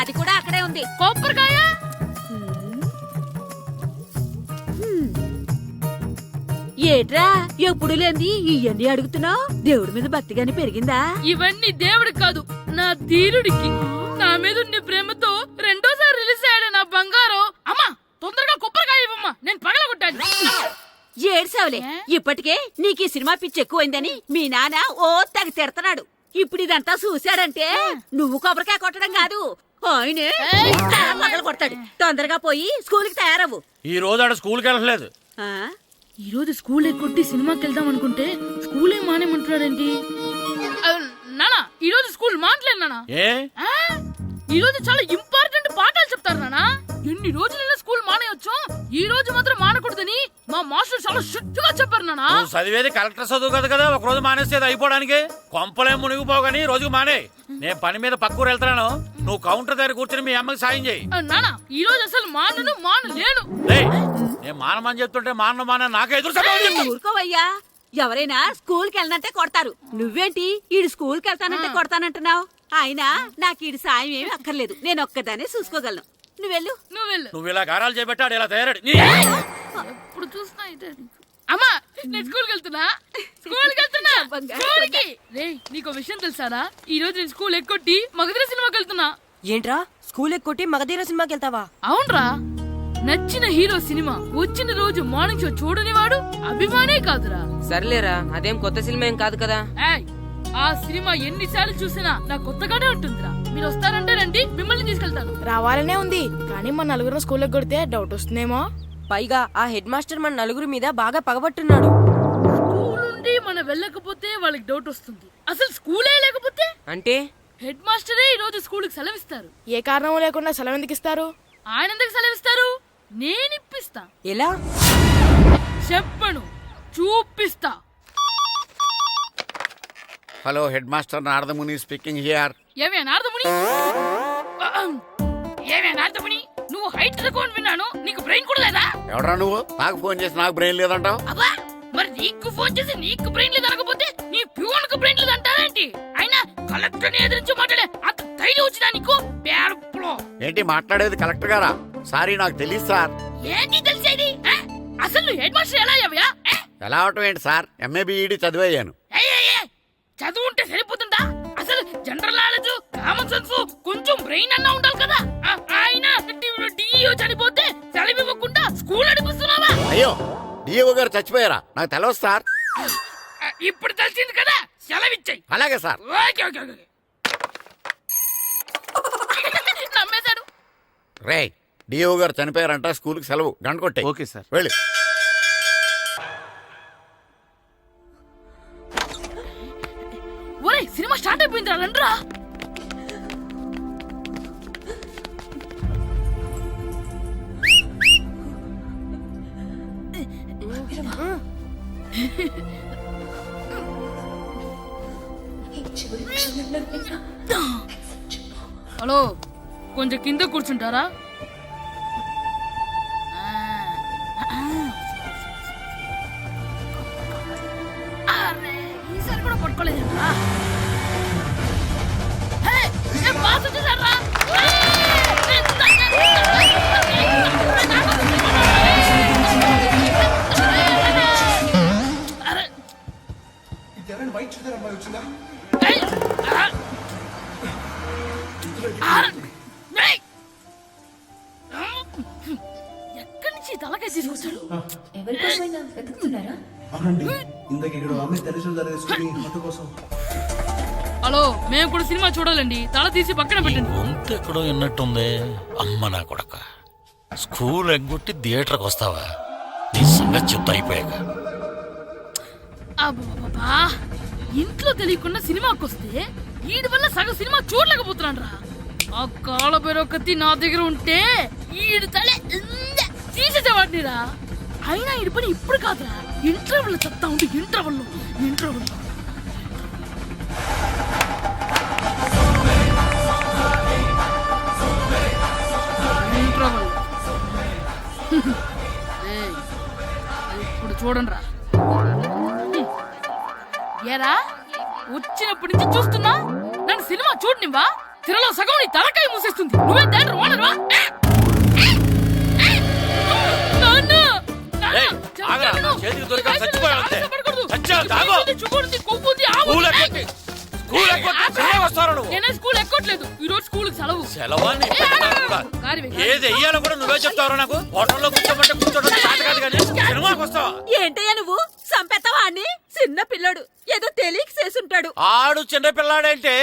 అది కూడా అక్కడే ఉంది. కొబ్బరికాయ ఏట్రా ఎప్పుడు లేంది ఇవన్నీ అడుగుతున్నావు? దేవుడి మీద భక్తిగాని పెరిగిందా? ఇవన్నీ దేవుడికి కాదు, నా ధీరుడికి. నా మీద ఉన్న ప్రేమతో రెండోసారి రిలీజ్ అయ్యాడు నా బంగారం. అమ్మా తొందరగా కొబ్బరికాయ ఇవ్వమ్మా, నేను పగలగొట్టాను. ఏడ్సావులే, ఇప్పటికే నీకు ఈ సినిమా పిచ్చి ఎక్కువైందని మీ నాన్న ఓ తెగ తిడతాడు. ఇప్పుడు ఇదంతా చూశాడంటే నువ్వు కొబ్బరికాయ కొట్టడం కాదు, ఆయనే పగల కొడతాడు. తొందరగా పోయి స్కూల్ కి తయారవు. ఈ రోజు ఆడ స్కూల్ కి వెళ్ళలేదు. ఈ రోజు స్కూల్ ఎక్కొట్టి సినిమాకి వెళ్దాం అనుకుంటే స్కూల్ ఏం మానేమంటున్నాడేంటి? నానా ఈ రోజు స్కూల్ మానట్లేదు నానా. ఈ రోజు చాలా ఇంపార్టెంట్ పాఠాలు చెప్తారు నానా. ఎన్ని రోజులైనా స్కూల్ మానేయొచ్చు, ఈ రోజు మాత్రం మానకూడదని మా మాస్టర్ చాలా స్ట్రిక్ట్ గా చెప్పారు నానా. చదివేది కలెక్టర్ చదువు కదా కదా, ఒక రోజు మానేసేది అయిపోవడానికి. కొంపలేం మునిగిపోగాని రోజుకు మానే. నేను పని మీద పక్కూరు వెళ్తాను, నువ్వు కౌంటర్ దగ్గర కూర్చొని మీ అమ్మకి సాయం చేయి. నానా ఈ రోజు అసలు మానలేను. నేను మానమని చెప్తుంటే మాన నాకే ఎదురు ఊరుకోవయ్యా, ఎవరైనా స్కూల్కి వెళ్ళనంటే కొడతారు. నువ్వేంటి ఈడు స్కూల్కి వెళ్తానంటే కొడతానంటున్నావు? అయినా నాకు ఈడు సాయం ఏమి అక్కర్లేదు, నేను ఒక్కదానే చూసుకోగలను. నువ్వెళ్ళు. నువ్వు ఇలా గారాలు చేపెట్టాడు ఇలా తయారాడు. ఎప్పుడు చూసినా ఇదే. అమ్మా నేను స్కూల్కి వెళ్తున్నా. స్కూల్కి నీకు విషయం తెలుసారా? ఈ రోజు నేను స్కూల్ ఎక్కొట్టి మగధీర సినిమాకి వెళ్తున్నా. ఏంట్రా స్కూల్ ఎక్కొట్టి మగధీర సినిమాకి వెళ్తావా? అవునరా, నచ్చిన హీరో సినిమా వచ్చిన రోజు మార్నింగ్ షో చూడని వాడు అభిమానే కాదురా. సర్లేరా, అదేం కొత్త సినిమా ఏం కాదు కదా. ఆ సినిమా ఎన్నిసార్లు చూసినా నాకు కొత్తగానే ఉంటుందిరా. మీరు వస్తారంటే రండి, మిమ్మల్ని తీసుకెళ్తాను. రావాలనే ఉంది, కానీ మన నలుగురు స్కూల్లో కొడితే డౌట్ వస్తుందేమో. పైగా ఆ హెడ్ మాస్టర్ మన నలుగురి మీద బాగా పగబట్టున్నాడు. స్కూల్ నుండి మనం వెళ్ళకపోతే వాళ్ళకి డౌట్ వస్తుంది. అసలు స్కూలే లేకపోతే అంటే హెడ్ మాస్టరే ఈ రోజు స్కూల్కి సెలవిస్తారు. ఏ కారణం లేకుండా సెలవు ఎందుకు ఇస్తారు? ఆయన ఎందుకు సెలవిస్తారు? నేను ఇప్పిస్తా. ఎలా చెప్పను, చూపిస్తా. Hello, head master Naradamuni speaking here. ఏమే నారదముని, నువ్వు హైట్ రికార్డ్ విన్నాను, నీకు బ్రెయిన్ కూడా లేదా? ఎవడా నువ్వు? నాకు ఫోన్ చేసి నాకు బ్రెయిన్ లేదంటావు? అబ్బా, మరి నీకు ఫోన్ చేసి నీకు బ్రెయిన్ లేదు అనకపోతే నీ ప్యూన్ కు బ్రెయిన్ లేదు అంటారేంటి? అయినా కలెక్టర్ ని ఎదిరించి మాట్లాడే అంత ధైర్యం వచ్చినా నీకు? పేరులో ఏంటి మాట్లాడేది? కలెక్టర్ గారా? సారీ, నాకు తెలియదు సార్. ఏంటి తెలిసేది? అసలు నువ్వు హెడ్ మాస్టర్ ఎలా అయ్యావా? ఎలా అవటం ఏంటి సార్, ఎంఏ బిఈడి చదివయ్యాను. చదువు ఉంటే సరిపోతుందా? అసలు జనరల్ నాలెడ్జ్, కామన్ సెన్స్, కొంచెం బ్రెయిన్ అన్నా ఉండాలి కదా. ఆయన డిఇఓ చనిపోతే సెలవు ఇవ్వకుండా స్కూల్ నడిపిస్తున్నావా? అయ్యో, డిఓ గారు చచ్చిపోయారా? నాకు తెలవదు సార్. ఇప్పుడు తెలిసింది కదా, సెలవిచ్చాయి. అలాగే సార్. నమ్మేశాడు. రే, డిఓ గారు చనిపోయారంట, స్కూల్కి సెలవు, గంట కొట్టే. Okay sir. వెళ్ళి. ఒరేయ్, సినిమా స్టార్ట్ అయిపోయింది రండ్రా. హలో, కొంచెం కింద కూర్చుంటారా? ఈసారి కూడా పట్టుకోలేదంటా. ఎక్కడి నుంచి తలకాయ తీసుకొచ్చాడు? ఎవరికోసమైనా వెతుకుతున్నారా? హలో, మేము కూడా సినిమా చూడాలండి, తల తీసి పక్కన పెట్టండి. గొంతు ఎక్కడో విన్నట్టుంది. అమ్మ నా కొడక, స్కూల్ ఎగ్గొట్టి థియేటర్కి వస్తావా? నీ సంగతి చెప్తా అయిపోయాక. అబ్బా, ఇంట్లో తెలియకుండా సినిమాకి వస్తే వీడి వల్ల సగం సినిమా చూడలేకపోతున్నాను రా. ఆ కాళ్ళ బెరొకతి నా దగ్గర ఉంటే ఈడు తలే తీసేసేవాడిని రా. అయినా ఈడి పని ఇప్పుడు కాదురా, ఇంటర్వెల్ చెప్తా ఉంటే ఇంటర్వెల్ ఇప్పుడు చూడండి రా. ఏరా, వచ్చినప్పటి నుంచి చూస్తున్నా, నన్ను సినిమా చూడనివ్వా? తిరలో సగం నీ తలకాయ మూసేస్తుంది. నువ్వే థియేటర్ ఓనర్వా? నేనే స్కూల్ ఎక్కట్లేదు, ఈ రోజు స్కూల్ సెలవు. ఏది వెయ్యాలో కూడా నువ్వే చెప్తావు. నాకు హోటల్లో కూర్చోబట్టే కూర్చోడం కాదు కానీ సినిమాకి వస్తావా? ఏంటయ్యా నువ్వు? సంపెత్తవా అని? చిన్న పిల్లడు ఏదో తెలియక చేసుంటాడు. ఆడు చిన్న పిల్లాడంటే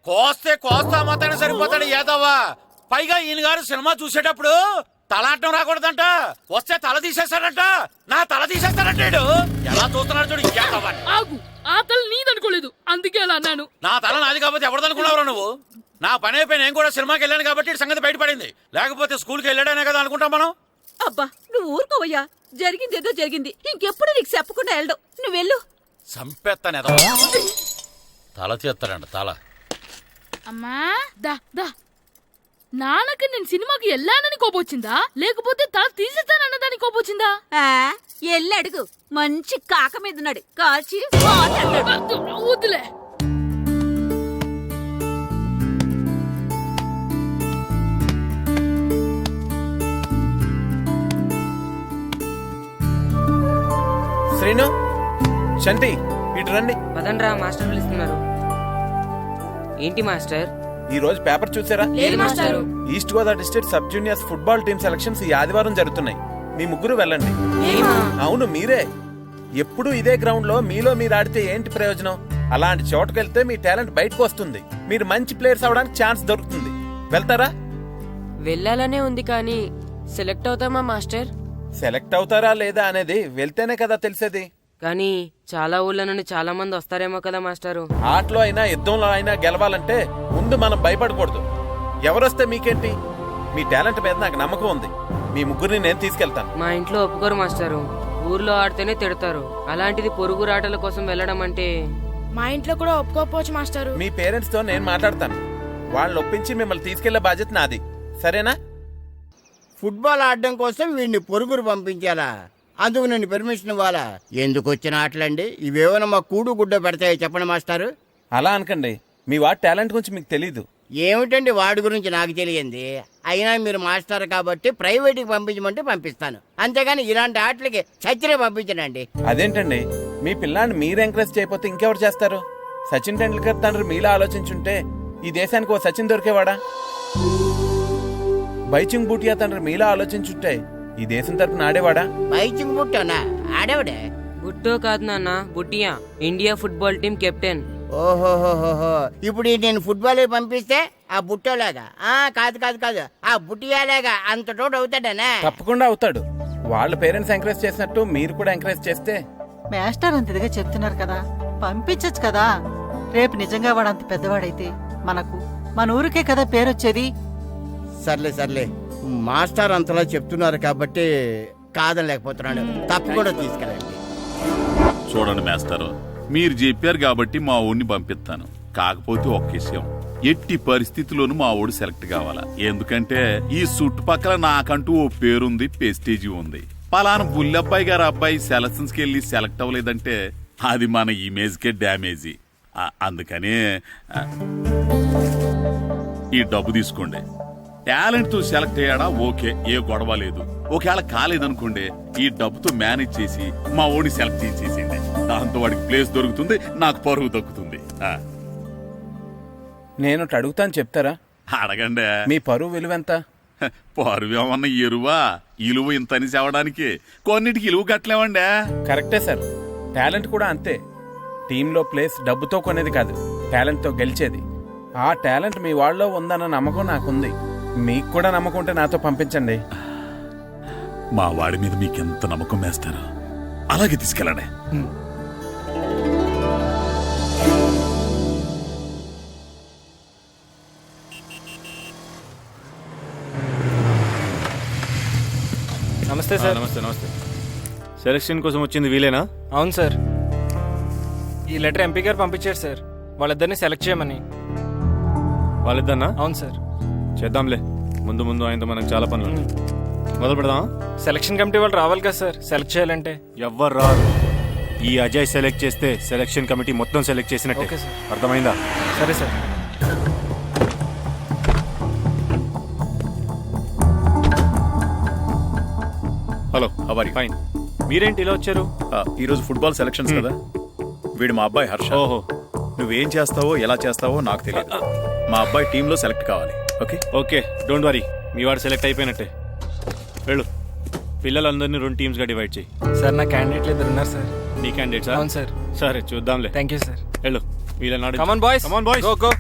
కోస్తే కోస్తా మాత్రమే సరిపోతాడు ఏదవ్వా. పైగా ఈయన గారు సినిమా చూసేటప్పుడు తలాటం రాకూడదంట, వస్తే తల తీసేస్తాడంట. నా తల తీసేస్తాడంటాడు. ఎలా చూస్తున్నాడు చూడు. ఇంకేంటవ్వండి, ఆగు, ఆ తల నీదనుకోలేదు, అందుకే అలా అన్నాను. నా తల నాది కాబట్టి ఎవరిదనుకున్నావురా నువ్వు? నా పని అయిపోయి నేను కూడా సినిమాకి వెళ్ళాను కాబట్టి ఈ సంగతి బయటపడింది. లేకపోతే స్కూల్కి వెళ్ళాడనే కదా అనుకుంటాం మనం. అబ్బా నువ్వు ఊరుకోవయ్యా, జరిగిందేదో జరిగింది, ఇంకెప్పుడు నీకు చెప్పకుండా వెళ్ళడు. నువ్వు వెళ్ళు. సంపెత్తాను ఎద తల తీస్తాడంట తల. అమ్మా దా దా. నాన్నకి నేను సినిమాకి వెళ్ళానని కోపొచ్చిందా, లేకపోతే తల తీసేస్తానన్నదాని కోపొచ్చిందా? ఎల్లు అడుగు, మంచి కాక మీద ఉన్నాడు, కాల్చి మాట్లాడు. వద్దులే. శ్రీను, శంటి, ఇటు రండి. పదండ్రా, మాస్టర్ పిలుస్తున్నారు. ఏంటి మాస్టర్? ఈ రోజు పేపర్ చూసారా? లేదు మాస్టారు. East Godavari district sub juniors football team selections ఈ ఆదివారం జరుగుతున్నాయి. మీ ముగ్గురు వెళ్ళండి. అవును మీరే. ఎప్పుడు ఇదే గ్రౌండ్ లో మీలో మీరు ఆడితే ఏంటి ప్రయోజనం? అలాంటి చోటుకు వెళ్తే మీ టాలెంట్ బయటకు వస్తుంది. మీరు మంచి ప్లేయర్స్ అవడానికి ఛాన్స్ దొరుకుతుంది. వెళ్తారా? వెళ్ళాలనే ఉంది కానీ సెలెక్ట్ అవుతామా మాస్టర్? సెలెక్ట్ అవుతారా లేదా అనేది వెళ్తేనే కదా తెలిసేది. కానీ చాలా ఊళ్ళ నుండి చాలా మంది వస్తారేమో కదా మాస్టారు. ఆటలో అయినా యుద్ధంలో అయినా గెలవాలంటే ముందు మనం భయపడకూడదు. ఎవరొస్తే మీకేంటి? మీ టాలెంట్ మీద నాకు నమ్మకం ఉంది. మీ ముగ్గురిని నేను తీసుకెళ్తాను. మా ఇంట్లో ఒప్పుకోరు మాస్టారు. ఊర్లో ఆడితేనే తిడతారు. అలాంటిది పొరుగు ఆటల కోసం వెళ్ళడం అంటే. మా ఇంట్లో కూడా ఒప్పుకోకపోవచ్చు మాస్టారు. మీ పేరెంట్స్ తో నేను మాట్లాడతాను. వాళ్ళని ఒప్పించి మిమ్మల్ని తీసుకెళ్లే బాధ్యత నాది. సరేనా? ఫుట్బాల్ ఆడడం కోసం వీడిని పొరుగురు పంపించాలా? అందుకు నేను పర్మిషన్ ఇవ్వాలా? ఎందుకు వచ్చిన ఆటలండి ఇవేమైనా మా కూడు గుడ్డ పెడతాయో చెప్పండి మాస్టారు. అలా అనకండి. మీ వాడి టాలెంట్ గురించి మీకు తెలీదు. ఏమిటండి వాడి గురించి నాకు తెలియంది? అయినా మీరు మాస్టర్ కాబట్టి ప్రైవేట్కి పంపించమంటే పంపిస్తాను, అంతేగాని ఇలాంటి ఆటలకి చచ్చినే పంపించనండి. అదేంటండి, మీ పిల్లాన్ని మీరు ఎంకరేజ్ చేయకపోతే ఇంకెవరు చేస్తారు? సచిన్ టెండూల్కర్ తండ్రి మీలా ఆలోచించుంటే ఈ దేశానికి ఓ సచిన్ దొరికేవాడా? బైచింగ్ బూటియా తండ్రి మీలా ఆలోచించుంటే ఈ దేశం తరపున ఆడేవాడా? బైచింగ్ బుట్టోనా? ఆడేవిడే బుట్టో కాదు నాన్న, Bhutia, India football team captain. ఓహోహోహో, ఇప్పుడు నేను ఫుట్బాల్ పంపిస్తే ఆ బుట్టోలాగా? కాదు కాదు కాదు, ఆ బుట్టియాలాగా అంత తోడు అవుతాడనా? తప్పకుండా అవుతాడు. వాళ్ళ పేరెంట్స్ ఎంకరేజ్ చేసినట్టు మీరు కూడా ఎంకరేజ్ చేస్తే. మాస్టర్ అంత ఇదిగా చెప్తున్నారు కదా, పంపించచ్చు కదా. రేపు నిజంగా వాడు అంత పెద్దవాడైతే మన ఊరికే కదా పేరొచ్చేది. సర్లే సర్లే, మాస్టర్ అంతలా చెప్తున్నారు కాబట్టి కాదనలేకపోతున్నాడు. తప్పకుండా తీసుకెళ్ళండి. చూడండి మాస్టారు, మీరు చెప్పారు కాబట్టి మా ఊడిని పంపిస్తాను. కాకపోతే ఒక్క విషయం, ఎట్టి పరిస్థితుల్లోనూ మా ఊడు సెలెక్ట్ కావాలా. ఎందుకంటే ఈ చుట్టుపక్కల నాకంటూ ఓ పేరుంది, పెస్టేజీ ఉంది. పలానా బుల్లబ్బాయి గారు అబ్బాయి సెలక్షన్స్ కి వెళ్ళి సెలెక్ట్ అవ్వలేదంటే అది మన ఇమేజ్ కే డ్యామేజీ. అందుకనే ఈ డబ్బు తీసుకోండి. టాలెంట్ తో సెలెక్ట్ అయ్యాడా ఓకే, ఏ గొడవ లేదు. ఒకవేళ కాలేదనుకోండి, ఈ డబ్బుతో మేనేజ్ చేసి మా ఓడిని సెలెక్ట్ చేసేసింది. దాంతో వాడికి ప్లేస్ దొరుకుతుంది, నాకు పరువు దక్కుతుంది. నేను అడుగుతాను, చెప్తారా? అడగండి. మీ పరువు విలువెంత? పరువు ఏమన్నా ఎరువా? ఇలువ ఇంతని చెప్పడానికి కొన్నిటికి ఇలువ కట్టలేమండి. కరెక్టే సార్, టాలెంట్ కూడా అంతే. టీంలో ప్లేస్ డబ్బుతో కొనేది కాదు, టాలెంట్ తో గెలిచేది. ఆ టాలెంట్ మీ వాళ్ళలో ఉందన్న నమ్మకం నాకుంది. మీకు కూడా నమ్మకం ఉంటే నాతో పంపించండి. మా వాడి మీద మీకెంత నమ్మకం వేస్తారో అలాగే తీసుకెళ్ళండి. నమస్తే సార్. నమస్తే నమస్తే. సెలక్షన్ కోసం వచ్చింది వీలేనా? అవును సార్. ఈ లెటర్ ఎంపీ గారు పంపించారు సార్, వాళ్ళిద్దరిని సెలెక్ట్ చేయమని. వాళ్ళిద్దరినా? అవును సార్. చేద్దాంలే, ముందు ముందు ఆయనతో మనకు చాలా పనులు ఉన్నాయి. మొదలు పెడదాం. సెలక్షన్ కమిటీ వాళ్ళు రావాలి కదా సార్ సెలెక్ట్ చేయాలంటే. ఎవ్వరు రారు. ఈ అజయ్ సెలెక్ట్ చేస్తే సెలక్షన్ కమిటీ మొత్తం సెలెక్ట్ చేసినట్టే. Okay sir. అర్థమైందా? సరే సార్. హలో, అవరి. ఫైన్. మీరేంటి ఇలా వచ్చారు? ఈరోజు ఫుట్బాల్ సెలక్షన్స్ కదా. వీడు మా అబ్బాయి హర్ష. ఓహో. నువ్వేం చేస్తావో ఎలా చేస్తావో నాకు తెలియదు. మా అబ్బాయి టీంలో సెలెక్ట్ కావాలి. Okay okay, don't worry. మీ వాడు సెలెక్ట్ అయిపోయినట్టే. వెళ్ళు. పిల్లలందరినీ 2 టీమ్స్ గా డివైడ్ చేయి. సార్ నా క్యాండిడేట్లు ఇద్దరు ఉన్నారు సార్. నీ క్యాండిడేట్స్? అవును సార్. సరే చూద్దాంలే. Thank you sir. వెళ్ళు. వీళ్ళని come on boys. Come on boys. Go go.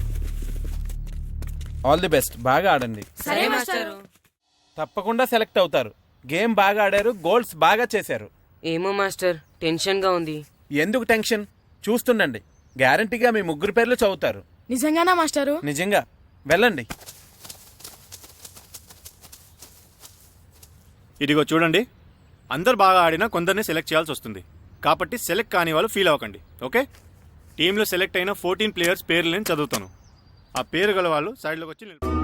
All the best. బాగా ఆడండి. సరే మాస్టారు. తప్పకుండా సెలెక్ట్ అవుతారు. గేమ్ బాగా ఆడారు, గోల్స్ బాగా చేశారు. ఏమో మాస్టర్, టెన్షన్గా ఉంది. ఎందుకు టెన్షన్? చూస్తుండండి, గ్యారంటీగా మీ ముగ్గురు పేర్లు చదువుతారు. నిజంగానా మాస్టారు? నిజంగా. వెళ్ళండి. ఇదిగో చూడండి, అందరు బాగా ఆడినా కొందరిని సెలెక్ట్ చేయాల్సి వస్తుంది. కాబట్టి సెలెక్ట్ కాని వాళ్ళు ఫీల్ అవ్వకండి, ఓకే? టీంలో సెలెక్ట్ అయిన 14 ప్లేయర్స్ పేర్లు నేను చదువుతాను. ఆ పేరు గల వాళ్ళు సైడ్లోకి వచ్చి